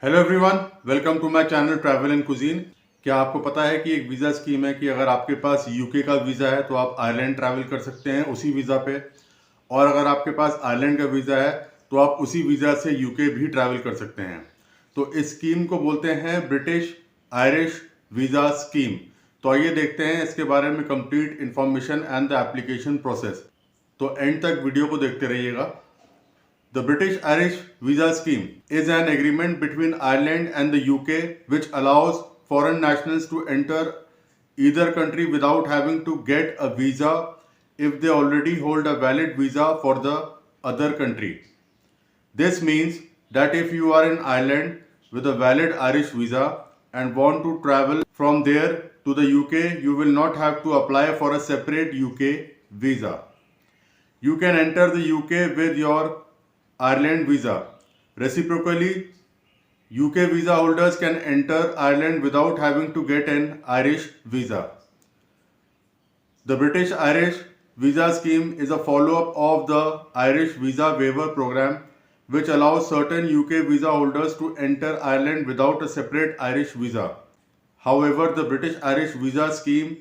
Hello everyone, welcome to my channel travel and cuisine. क्या आपको पता है कि एक वीज़ा स्कीम है कि अगर आपके पास यूके का वीज़ा है तो आप आयरलैंड ट्रैवल कर सकते हैं उसी वीज़ा पे, और अगर आपके पास आयरलैंड का वीज़ा है तो आप उसी वीज़ा से यूके भी ट्रैवल कर सकते हैं। तो इस स्कीम को बोलते हैं ब्रिटिश आयरिश वीज़ा स्कीम। तो आइए देखते हैं इसके बारे में complete information and the application process. तो एंड तक वीडियो को देखते रहिएगा। The British Irish Visa Scheme is an agreement between Ireland and the UK which allows foreign nationals to enter either country without having to get a visa if they already hold a valid visa for the other country. This means that if you are in Ireland with a valid Irish visa and want to travel from there to the UK, you will not have to apply for a separate UK visa. You can enter the UK with your Ireland visa. Reciprocally, UK visa holders can enter Ireland without having to get an Irish visa. The British Irish Visa Scheme is a follow-up of the Irish Visa Waiver Program, which allows certain UK visa holders to enter Ireland without a separate Irish visa. However, the British Irish Visa Scheme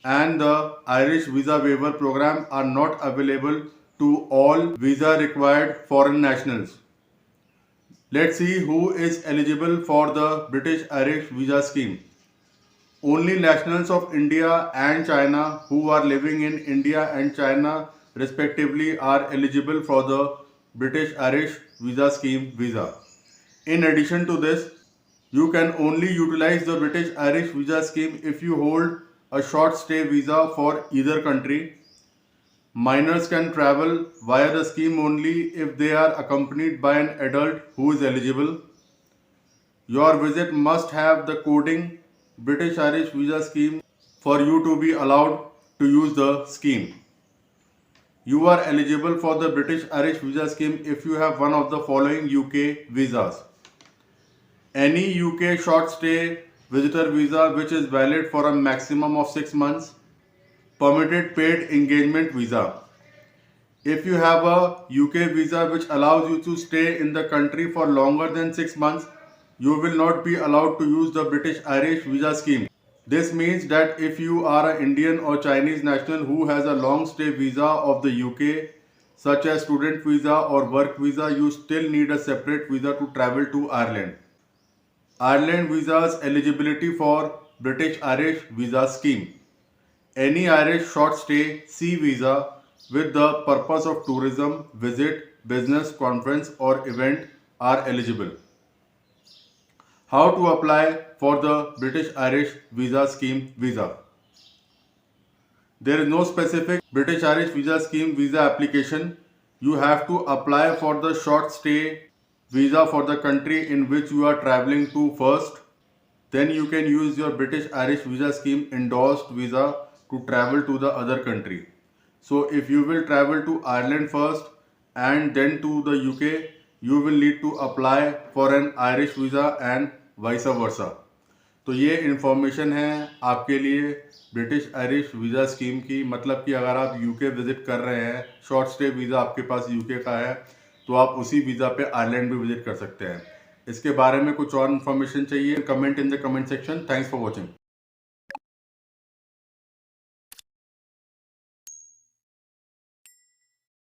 and the Irish Visa Waiver Program are not available to all visa required foreign nationals. Let's see who is eligible for the British Irish Visa Scheme. Only nationals of India and China who are living in India and China respectively are eligible for the British Irish Visa Scheme visa. In addition to this, you can only utilize the British Irish Visa Scheme if you hold a short stay visa for either country. Minors can travel via the scheme only if they are accompanied by an adult who is eligible. Your visit must have the coding British Irish Visa Scheme for you to be allowed to use the scheme. You are eligible for the British Irish Visa Scheme if you have one of the following UK visas. Any UK short stay visitor visa which is valid for a maximum of 6 months. Permitted paid engagement visa. If you have a UK visa which allows you to stay in the country for longer than 6 months, you will not be allowed to use the British Irish Visa Scheme. This means that if you are an Indian or Chinese national who has a long stay visa of the UK, such as student visa or work visa, you still need a separate visa to travel to Ireland. Ireland visa's eligibility for British Irish Visa Scheme. Any Irish short stay C visa with the purpose of tourism, visit, business, conference or event are eligible. How to apply for the British Irish Visa Scheme visa? There is no specific British Irish Visa Scheme visa application. You have to apply for the short stay visa for the country in which you are traveling to first. Then you can use your British Irish Visa Scheme endorsed visa to travel to the other country. So if you will travel to Ireland first and then to the UK, you will need to apply for an Irish visa and vice versa. तो ये information है आपके लिए British Irish visa scheme की। मतलब कि अगर आप यूके विज़िट कर रहे हैं, शॉर्ट स्टे वीज़ा आपके पास यूके का है, तो आप उसी वीज़ा पे आयरलैंड भी विज़िट कर सकते हैं। इसके बारे में कुछ और इन्फॉर्मेशन चाहिए, comment in the comment section. Thanks for watching.